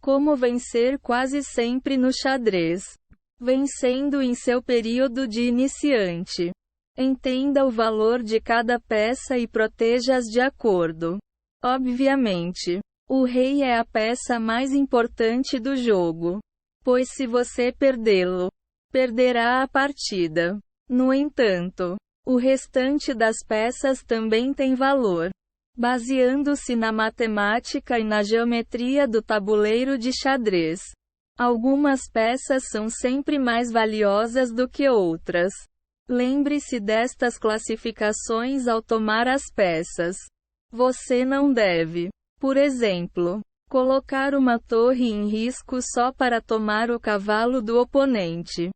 Como vencer quase sempre no xadrez. Vencendo em seu período de iniciante. Entenda o valor de cada peça e proteja-as de acordo. Obviamente, o rei é a peça mais importante do jogo. Pois se você perdê-lo, perderá a partida. No entanto, o restante das peças também tem valor. Baseando-se na matemática e na geometria do tabuleiro de xadrez. Algumas peças são sempre mais valiosas do que outras. Lembre-se destas classificações ao tomar as peças. Você não deve, por exemplo, colocar uma torre em risco só para tomar o cavalo do oponente.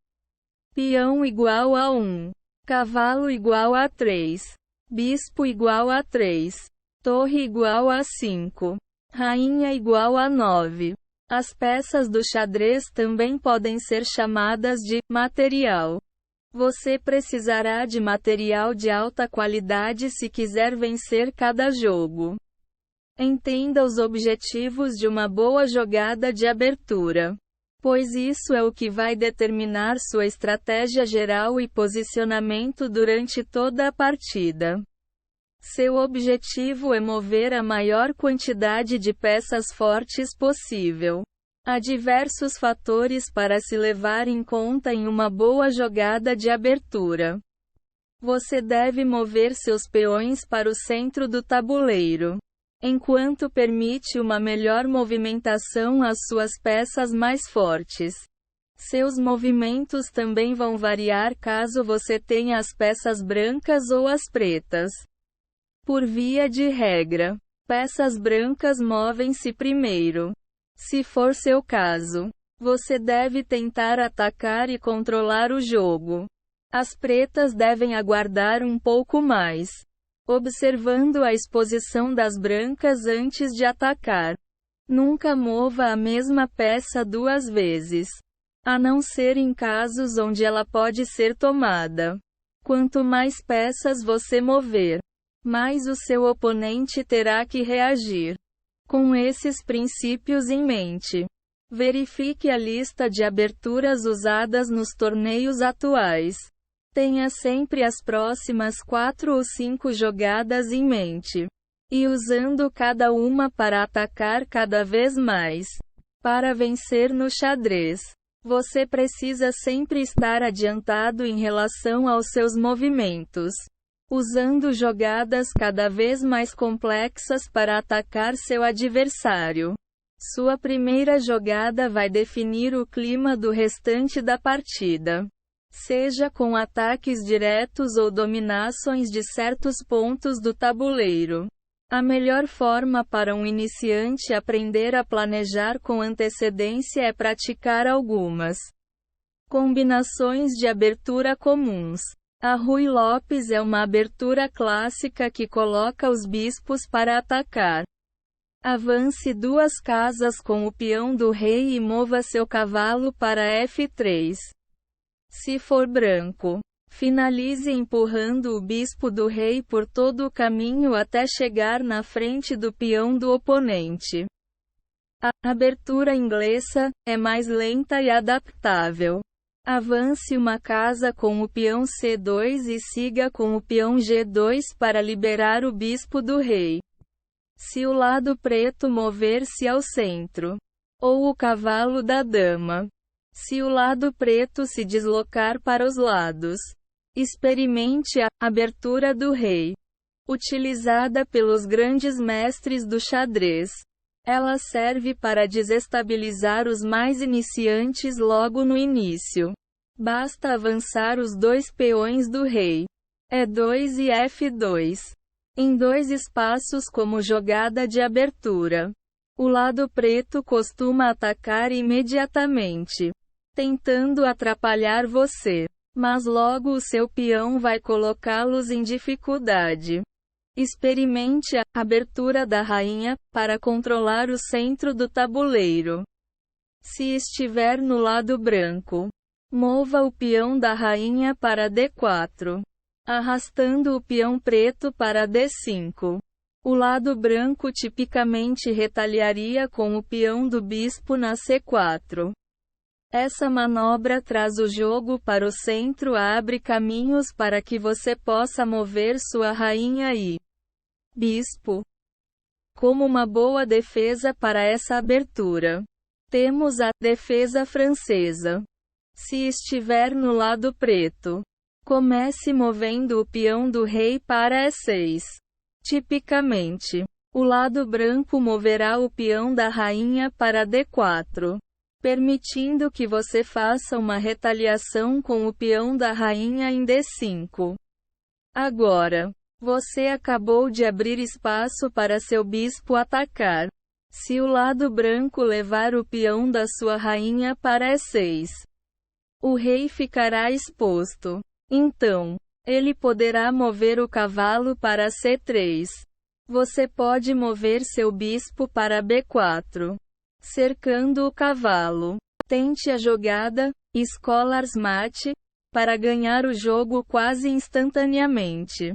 Peão igual a 1. Cavalo igual a 3. Bispo igual a 3. Torre igual a 5. Rainha igual a 9. As peças do xadrez também podem ser chamadas de material. Você precisará de material de alta qualidade se quiser vencer cada jogo. Entenda os objetivos de uma boa jogada de abertura. Pois isso é o que vai determinar sua estratégia geral e posicionamento durante toda a partida. Seu objetivo é mover a maior quantidade de peças fortes possível. Há diversos fatores para se levar em conta em uma boa jogada de abertura. Você deve mover seus peões para o centro do tabuleiro, enquanto permite uma melhor movimentação às suas peças mais fortes. Seus movimentos também vão variar caso você tenha as peças brancas ou as pretas. Por via de regra, peças brancas movem-se primeiro. Se for seu caso, você deve tentar atacar e controlar o jogo. As pretas devem aguardar um pouco mais, observando a exposição das brancas antes de atacar. Nunca mova a mesma peça duas vezes, a não ser em casos onde ela pode ser tomada. Quanto mais peças você mover, mais o seu oponente terá que reagir. Com esses princípios em mente, verifique a lista de aberturas usadas nos torneios atuais. Tenha sempre as próximas 4 ou 5 jogadas em mente, e usando cada uma para atacar cada vez mais. Para vencer no xadrez, você precisa sempre estar adiantado em relação aos seus movimentos, usando jogadas cada vez mais complexas para atacar seu adversário. Sua primeira jogada vai definir o clima do restante da partida. Seja com ataques diretos ou dominações de certos pontos do tabuleiro. A melhor forma para um iniciante aprender a planejar com antecedência é praticar algumas combinações de abertura comuns. A Ruy Lopes é uma abertura clássica que coloca os bispos para atacar. Avance 2 casas com o peão do rei e mova seu cavalo para F3. Se for branco, finalize empurrando o bispo do rei por todo o caminho até chegar na frente do peão do oponente. A abertura inglesa é mais lenta e adaptável. Avance uma casa com o peão C2 e siga com o peão G2 para liberar o bispo do rei. Se o lado preto mover-se ao centro, ou o cavalo da dama. Se o lado preto se deslocar para os lados. Experimente a abertura do rei, utilizada pelos grandes mestres do xadrez. Ela serve para desestabilizar os mais iniciantes logo no início. Basta avançar os 2 peões do rei, E2 e F2, em 2 espaços como jogada de abertura. O lado preto costuma atacar imediatamente, tentando atrapalhar você, mas logo o seu peão vai colocá-los em dificuldade. Experimente a abertura da rainha para controlar o centro do tabuleiro. Se estiver no lado branco, mova o peão da rainha para D4, arrastando o peão preto para D5. O lado branco tipicamente retalharia com o peão do bispo na C4. Essa manobra traz o jogo para o centro e abre caminhos para que você possa mover sua rainha e bispo. Como uma boa defesa para essa abertura, temos a defesa francesa. Se estiver no lado preto, comece movendo o peão do rei para E6. Tipicamente, o lado branco moverá o peão da rainha para D4, permitindo que você faça uma retaliação com o peão da rainha em D5. Agora, você acabou de abrir espaço para seu bispo atacar. Se o lado branco levar o peão da sua rainha para E6, o rei ficará exposto. Então, ele poderá mover o cavalo para C3. Você pode mover seu bispo para B4, cercando o cavalo. Tente a jogada, Scholars Mate, para ganhar o jogo quase instantaneamente.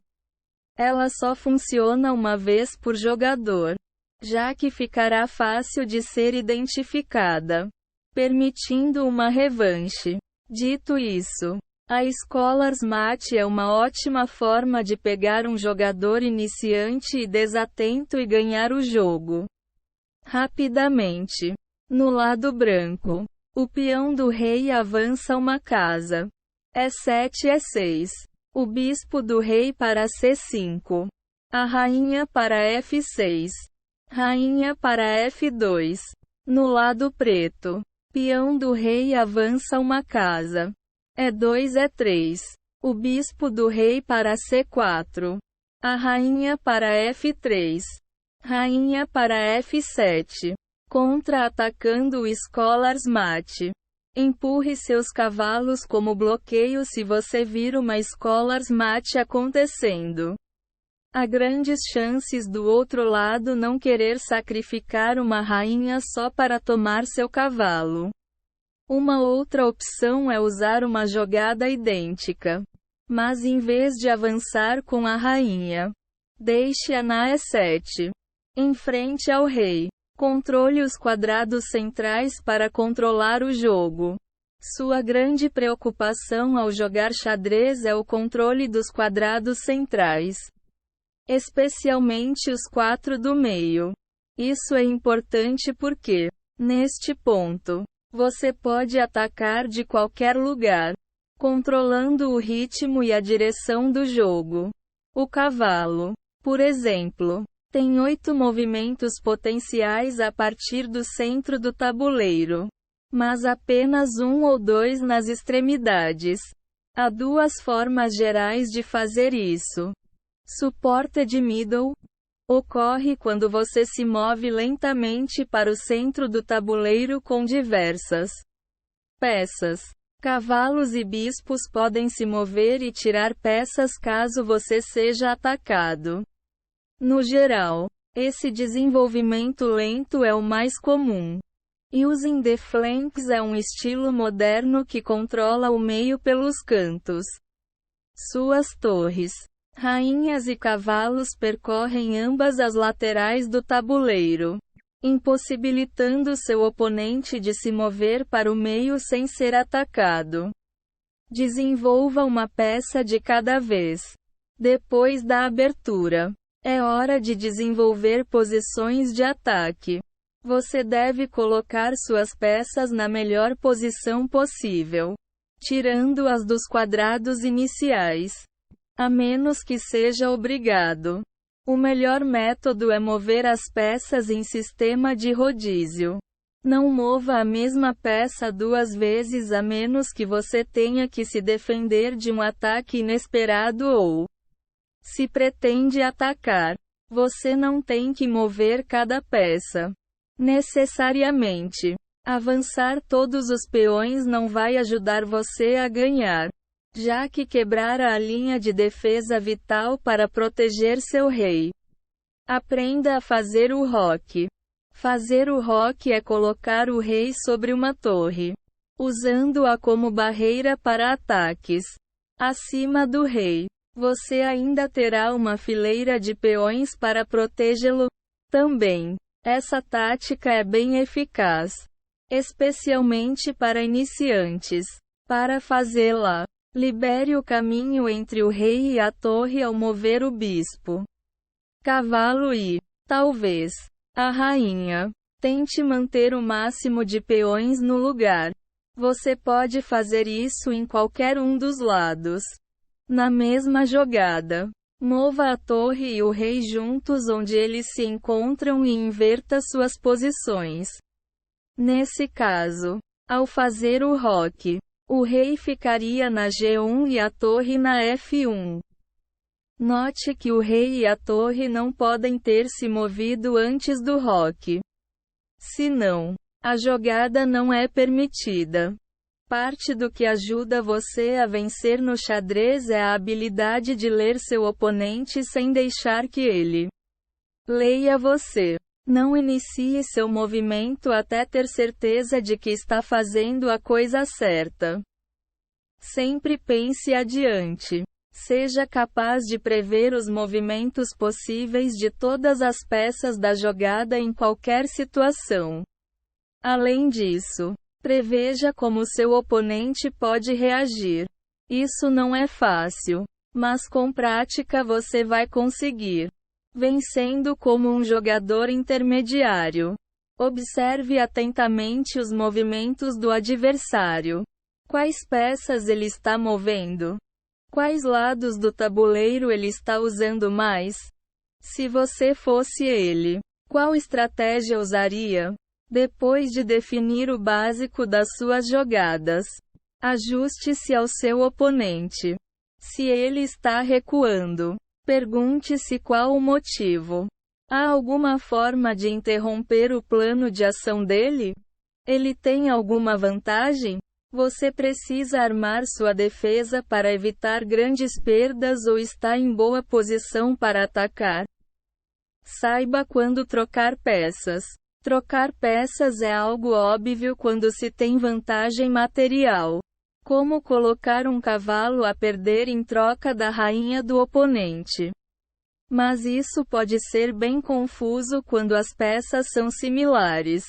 Ela só funciona uma vez por jogador, já que ficará fácil de ser identificada, permitindo uma revanche. Dito isso, a Scholars Mate é uma ótima forma de pegar um jogador iniciante e desatento e ganhar o jogo rapidamente. No lado branco, o peão do rei avança uma casa. E7 e E6. O bispo do rei para C5. A rainha para F6. Rainha para F2. No lado preto, peão do rei avança uma casa. E2 E3. O bispo do rei para C4. A rainha para F3. Rainha para F7. Contra-atacando o Scholars Mate. Empurre seus cavalos como bloqueio se você vir uma Scholars Mate acontecendo. Há grandes chances do outro lado não querer sacrificar uma rainha só para tomar seu cavalo. Uma outra opção é usar uma jogada idêntica. Mas em vez de avançar com a rainha, deixe-a na E7. Em frente ao rei. Controle os quadrados centrais para controlar o jogo. Sua grande preocupação ao jogar xadrez é o controle dos quadrados centrais, especialmente os 4 do meio. Isso é importante porque, neste ponto, você pode atacar de qualquer lugar, controlando o ritmo e a direção do jogo. O cavalo, por exemplo, tem 8 movimentos potenciais a partir do centro do tabuleiro, mas apenas 1 ou 2 nas extremidades. Há 2 formas gerais de fazer isso. Supported middle ocorre quando você se move lentamente para o centro do tabuleiro com diversas peças. Cavalos e bispos podem se mover e tirar peças caso você seja atacado. No geral, esse desenvolvimento lento é o mais comum. Using the flanks é um estilo moderno que controla o meio pelos cantos. Suas torres, rainhas e cavalos percorrem ambas as laterais do tabuleiro, impossibilitando seu oponente de se mover para o meio sem ser atacado. Desenvolva uma peça de cada vez. Depois da abertura, é hora de desenvolver posições de ataque. Você deve colocar suas peças na melhor posição possível, tirando-as dos quadrados iniciais, a menos que seja obrigado. O melhor método é mover as peças em sistema de rodízio. Não mova a mesma peça 2 vezes a menos que você tenha que se defender de um ataque inesperado ou se pretende atacar. Você não tem que mover cada peça necessariamente. Avançar todos os peões não vai ajudar você a ganhar, já que quebrar a linha de defesa vital para proteger seu rei. Aprenda a fazer o roque. Fazer o roque é colocar o rei sobre uma torre, usando-a como barreira para ataques acima do rei. Você ainda terá uma fileira de peões para protegê-lo. Também, essa tática é bem eficaz, especialmente para iniciantes. Para fazê-la, libere o caminho entre o rei e a torre ao mover o bispo, cavalo e, talvez, a rainha. Tente manter o máximo de peões no lugar. Você pode fazer isso em qualquer um dos lados. Na mesma jogada, mova a torre e o rei juntos onde eles se encontram e inverta suas posições. Nesse caso, ao fazer o roque, o rei ficaria na G1 e a torre na F1. Note que o rei e a torre não podem ter se movido antes do roque. Senão, a jogada não é permitida. Parte do que ajuda você a vencer no xadrez é a habilidade de ler seu oponente sem deixar que ele leia você. Não inicie seu movimento até ter certeza de que está fazendo a coisa certa. Sempre pense adiante. Seja capaz de prever os movimentos possíveis de todas as peças da jogada em qualquer situação. Além disso, preveja como seu oponente pode reagir. Isso não é fácil, mas com prática você vai conseguir. Vencendo como um jogador intermediário. Observe atentamente os movimentos do adversário. Quais peças ele está movendo? Quais lados do tabuleiro ele está usando mais? Se você fosse ele, qual estratégia usaria? Depois de definir o básico das suas jogadas, ajuste-se ao seu oponente. Se ele está recuando, pergunte-se qual o motivo. Há alguma forma de interromper o plano de ação dele? Ele tem alguma vantagem? Você precisa armar sua defesa para evitar grandes perdas ou está em boa posição para atacar? Saiba quando trocar peças. Trocar peças é algo óbvio quando se tem vantagem material. Como colocar um cavalo a perder em troca da rainha do oponente. Mas isso pode ser bem confuso quando as peças são similares.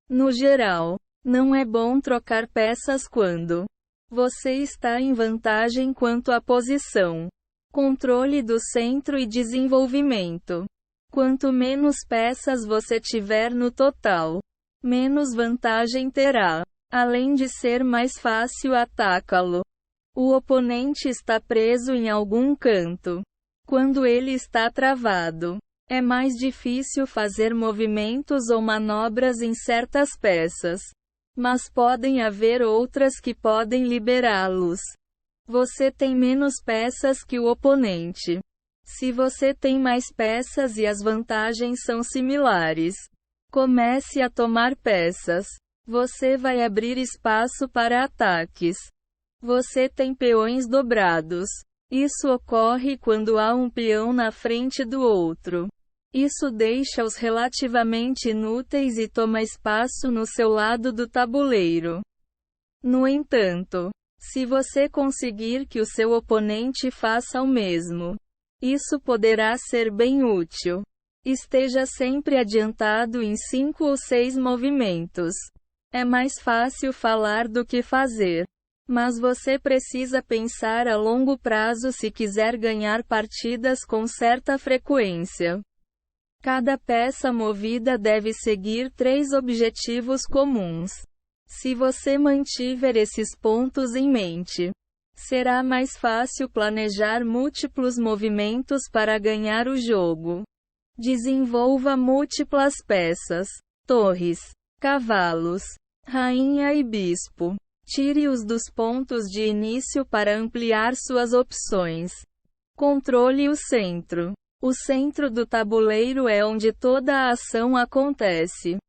No geral, não é bom trocar peças quando você está em vantagem quanto à posição, controle do centro e desenvolvimento. Quanto menos peças você tiver no total, menos vantagem terá. Além de ser mais fácil atacá-lo, o oponente está preso em algum canto. Quando ele está travado, é mais difícil fazer movimentos ou manobras em certas peças. Mas podem haver outras que podem liberá-los. Você tem menos peças que o oponente. Se você tem mais peças e as vantagens são similares, comece a tomar peças. Você vai abrir espaço para ataques. Você tem peões dobrados. Isso ocorre quando há um peão na frente do outro. Isso deixa-os relativamente inúteis e toma espaço no seu lado do tabuleiro. No entanto, se você conseguir que o seu oponente faça o mesmo, isso poderá ser bem útil. Esteja sempre adiantado em 5 ou 6 movimentos. É mais fácil falar do que fazer. Mas você precisa pensar a longo prazo se quiser ganhar partidas com certa frequência. Cada peça movida deve seguir 3 objetivos comuns. Se você mantiver esses pontos em mente, será mais fácil planejar múltiplos movimentos para ganhar o jogo. Desenvolva múltiplas peças, torres, cavalos, rainha e bispo. Tire-os dos pontos de início para ampliar suas opções. Controle o centro. O centro do tabuleiro é onde toda a ação acontece.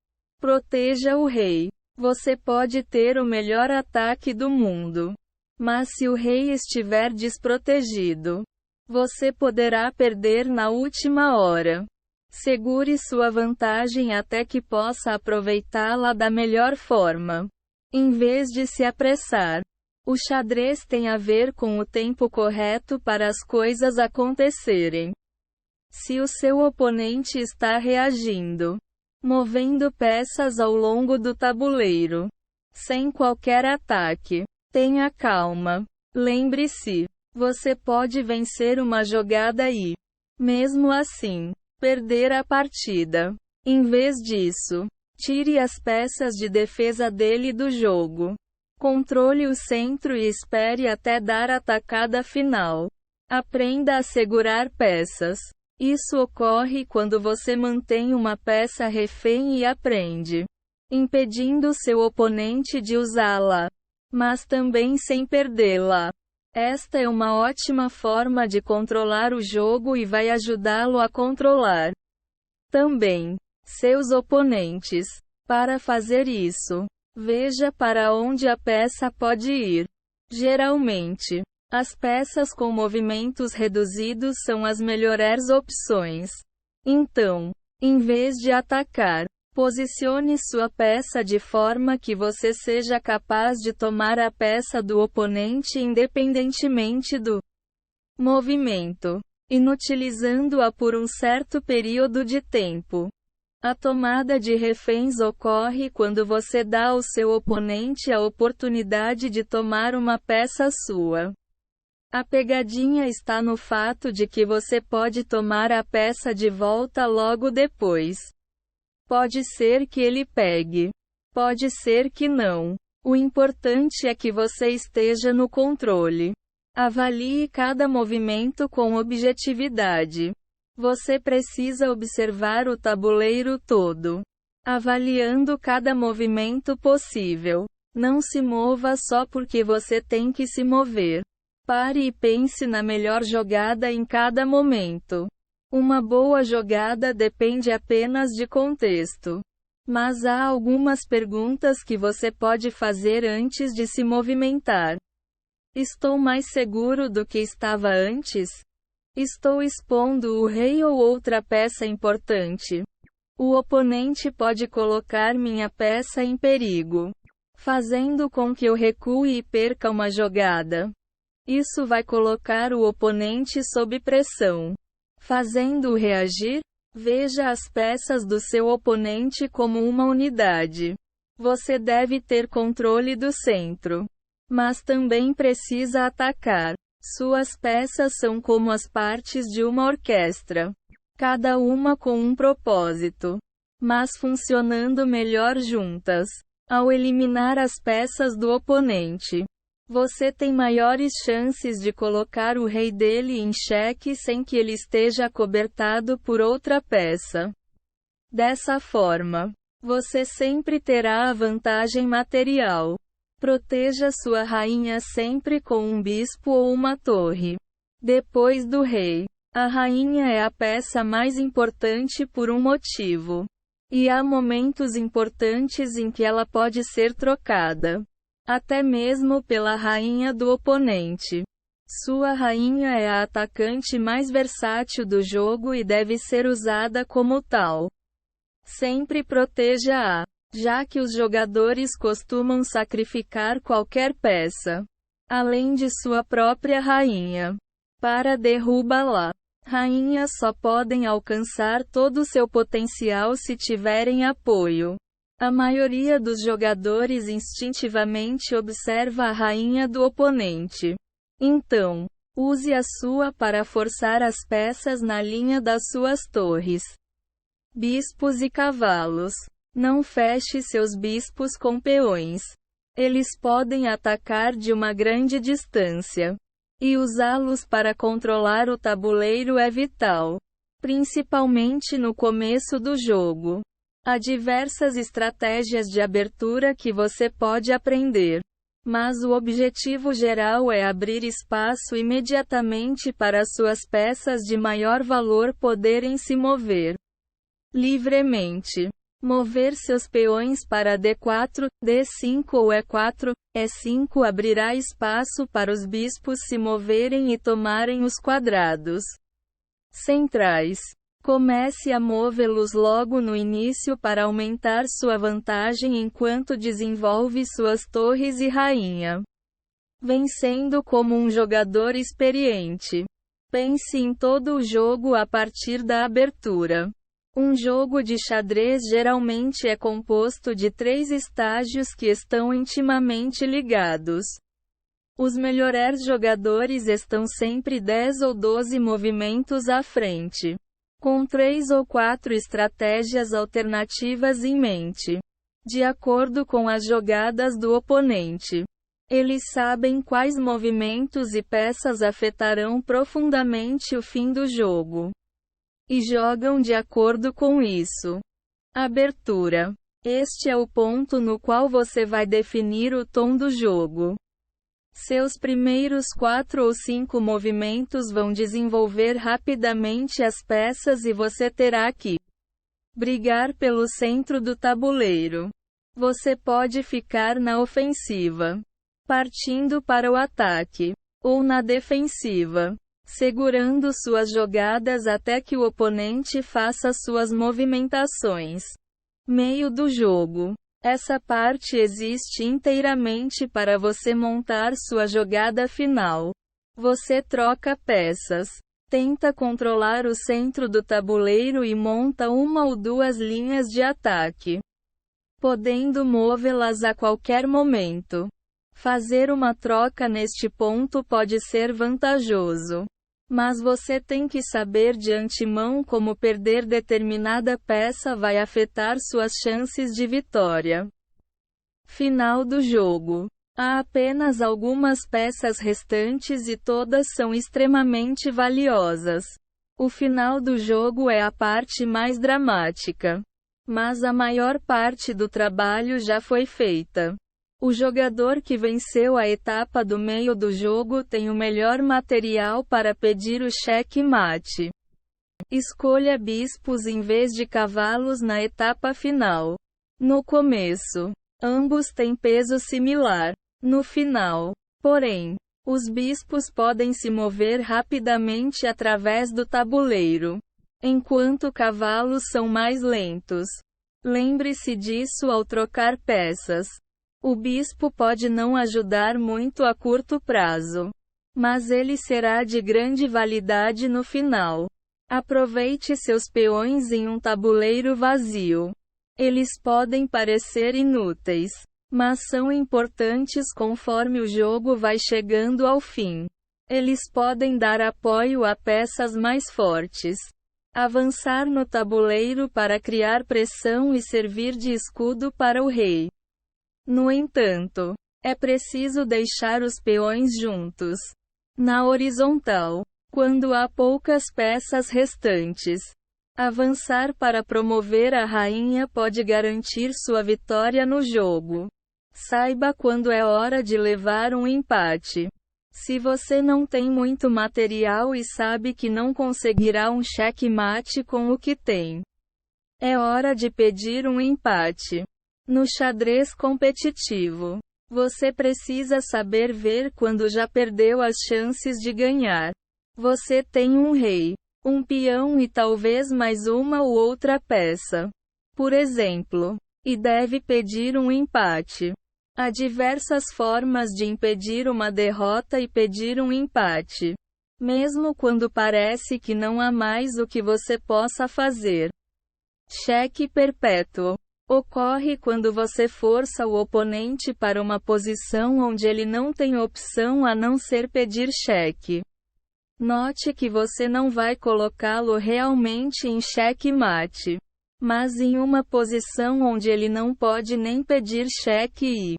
Proteja o rei. Você pode ter o melhor ataque do mundo. Mas se o rei estiver desprotegido, você poderá perder na última hora. Segure sua vantagem até que possa aproveitá-la da melhor forma. Em vez de se apressar, O xadrez tem a ver com o tempo correto para as coisas acontecerem. Se o seu oponente está reagindo, movendo peças ao longo do tabuleiro, sem qualquer ataque, tenha calma. Lembre-se, você pode vencer uma jogada e, mesmo assim, perder a partida. Em vez disso, tire as peças de defesa dele do jogo. Controle o centro e espere até dar a tacada final. Aprenda a segurar peças. Isso ocorre quando você mantém uma peça refém e aprende, impedindo seu oponente de usá-la, mas também sem perdê-la. Esta é uma ótima forma de controlar o jogo e vai ajudá-lo a controlar também seus oponentes. Para fazer isso, veja para onde a peça pode ir. Geralmente, as peças com movimentos reduzidos são as melhores opções. Então, em vez de atacar, posicione sua peça de forma que você seja capaz de tomar a peça do oponente independentemente do movimento, inutilizando-a por um certo período de tempo. A tomada de reféns ocorre quando você dá ao seu oponente a oportunidade de tomar uma peça sua. A pegadinha está no fato de que você pode tomar a peça de volta logo depois. Pode ser que ele pegue. Pode ser que não. O importante é que você esteja no controle. Avalie cada movimento com objetividade. Você precisa observar o tabuleiro todo, avaliando cada movimento possível. Não se mova só porque você tem que se mover. Pare e pense na melhor jogada em cada momento. Uma boa jogada depende apenas de contexto. Mas há algumas perguntas que você pode fazer antes de se movimentar. Estou mais seguro do que estava antes? Estou expondo o rei ou outra peça importante? O oponente pode colocar minha peça em perigo, fazendo com que eu recue e perca uma jogada. Isso vai colocar o oponente sob pressão, fazendo-o reagir. Veja as peças do seu oponente como uma unidade. Você deve ter controle do centro, mas também precisa atacar. Suas peças são como as partes de uma orquestra, cada uma com um propósito, mas funcionando melhor juntas. Ao eliminar as peças do oponente, você tem maiores chances de colocar o rei dele em xeque sem que ele esteja acobertado por outra peça. Dessa forma, você sempre terá a vantagem material. Proteja sua rainha sempre com um bispo ou uma torre. Depois do rei, a rainha é a peça mais importante por um motivo. E há momentos importantes em que ela pode ser trocada, até mesmo pela rainha do oponente. Sua rainha é a atacante mais versátil do jogo e deve ser usada como tal. Sempre proteja-a, já que os jogadores costumam sacrificar qualquer peça, além de sua própria rainha, para derrubá-la. Rainhas só podem alcançar todo o seu potencial se tiverem apoio. A maioria dos jogadores instintivamente observa a rainha do oponente. Então, use a sua para forçar as peças na linha das suas torres. Bispos e cavalos. Não feche seus bispos com peões. Eles podem atacar de uma grande distância. E usá-los para controlar o tabuleiro é vital, principalmente no começo do jogo. Há diversas estratégias de abertura que você pode aprender, mas o objetivo geral é abrir espaço imediatamente para suas peças de maior valor poderem se mover livremente. Mover seus peões para D4, D5 ou E4, E5 abrirá espaço para os bispos se moverem e tomarem os quadrados centrais. Comece a movê-los logo no início para aumentar sua vantagem enquanto desenvolve suas torres e rainha. vencendo como um jogador experiente. Pense em todo o jogo a partir da abertura. Um jogo de xadrez geralmente é composto de 3 estágios que estão intimamente ligados. Os melhores jogadores estão sempre 10 ou 12 movimentos à frente, com 3 ou 4 estratégias alternativas em mente, de acordo com as jogadas do oponente. Eles sabem quais movimentos e peças afetarão profundamente o fim do jogo, e jogam de acordo com isso. Abertura. Este é o ponto no qual você vai definir o tom do jogo. Seus primeiros 4 ou 5 movimentos vão desenvolver rapidamente as peças e você terá que brigar pelo centro do tabuleiro. Você pode ficar na ofensiva, partindo para o ataque, ou na defensiva, segurando suas jogadas até que o oponente faça suas movimentações. Meio do jogo. Essa parte existe inteiramente para você montar sua jogada final. Você troca peças, tenta controlar o centro do tabuleiro e monta uma ou 2 linhas de ataque, podendo movê-las a qualquer momento. Fazer uma troca neste ponto pode ser vantajoso, mas você tem que saber de antemão como perder determinada peça vai afetar suas chances de vitória. Final do jogo. Há apenas algumas peças restantes e todas são extremamente valiosas. O final do jogo é a parte mais dramática, mas a maior parte do trabalho já foi feita. O jogador que venceu a etapa do meio do jogo tem o melhor material para pedir o cheque-mate. Escolha bispos em vez de cavalos na etapa final. No começo, ambos têm peso similar. No final, porém, os bispos podem se mover rapidamente através do tabuleiro, enquanto cavalos são mais lentos. Lembre-se disso ao trocar peças. O bispo pode não ajudar muito a curto prazo, mas ele será de grande validade no final. Aproveite seus peões em um tabuleiro vazio. Eles podem parecer inúteis, mas são importantes conforme o jogo vai chegando ao fim. Eles podem dar apoio a peças mais fortes, avançar no tabuleiro para criar pressão e servir de escudo para o rei. No entanto, é preciso deixar os peões juntos, na horizontal, quando há poucas peças restantes. Avançar para promover a rainha pode garantir sua vitória no jogo. Saiba quando é hora de levar um empate. Se você não tem muito material e sabe que não conseguirá um cheque-mate com o que tem, é hora de pedir um empate. No xadrez competitivo, você precisa saber ver quando já perdeu as chances de ganhar. Você tem um rei, um peão e talvez mais uma ou outra peça, por exemplo, e deve pedir um empate. Há diversas formas de impedir uma derrota e pedir um empate, mesmo quando parece que não há mais o que você possa fazer. Cheque perpétuo. Ocorre quando você força o oponente para uma posição onde ele não tem opção a não ser pedir cheque. Note que você não vai colocá-lo realmente em cheque-mate, mas em uma posição onde ele não pode nem pedir cheque e,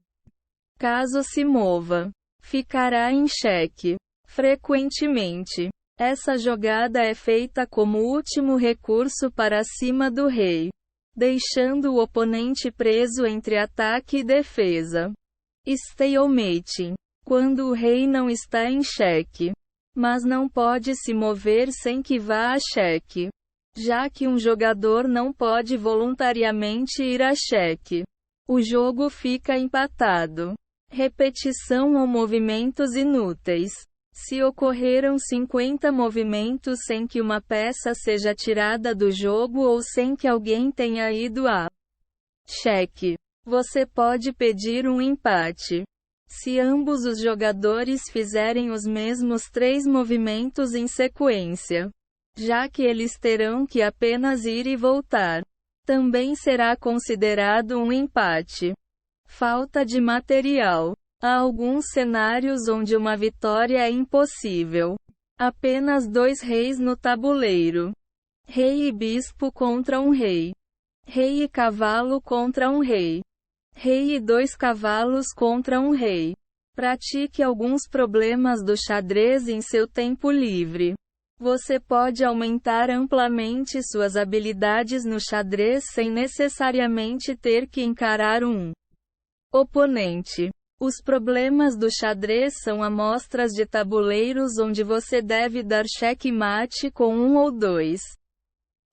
caso se mova, ficará em xeque. Frequentemente, essa jogada é feita como último recurso para cima do rei, deixando o oponente preso entre ataque e defesa. Stalemate. Quando o rei não está em xeque, mas não pode se mover sem que vá a xeque, já que um jogador não pode voluntariamente ir a xeque. O jogo fica empatado. Repetição ou movimentos inúteis. Se ocorreram 50 movimentos sem que uma peça seja tirada do jogo ou sem que alguém tenha ido a xeque, você pode pedir um empate. se ambos os jogadores fizerem os mesmos 3 movimentos em sequência, já que eles terão que apenas ir e voltar. Também será considerado um empate. Falta de material. Há alguns cenários onde uma vitória é impossível. Apenas 2 reis no tabuleiro. Rei e bispo contra um rei. Rei e cavalo contra um rei. Rei e 2 cavalos contra um rei. Pratique alguns problemas do xadrez em seu tempo livre. Você pode aumentar amplamente suas habilidades no xadrez sem necessariamente ter que encarar um oponente. Os problemas do xadrez são amostras de tabuleiros onde você deve dar checkmate com 1 ou 2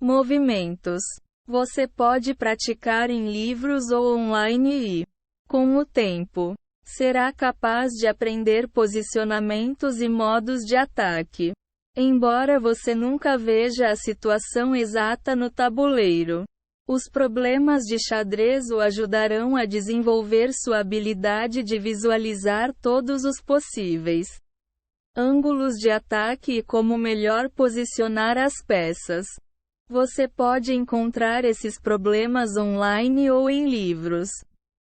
movimentos. Você pode praticar em livros ou online e, com o tempo, será capaz de aprender posicionamentos e modos de ataque. Embora você nunca veja a situação exata no tabuleiro, os problemas de xadrez o ajudarão a desenvolver sua habilidade de visualizar todos os possíveis ângulos de ataque e como melhor posicionar as peças. Você pode encontrar esses problemas online ou em livros.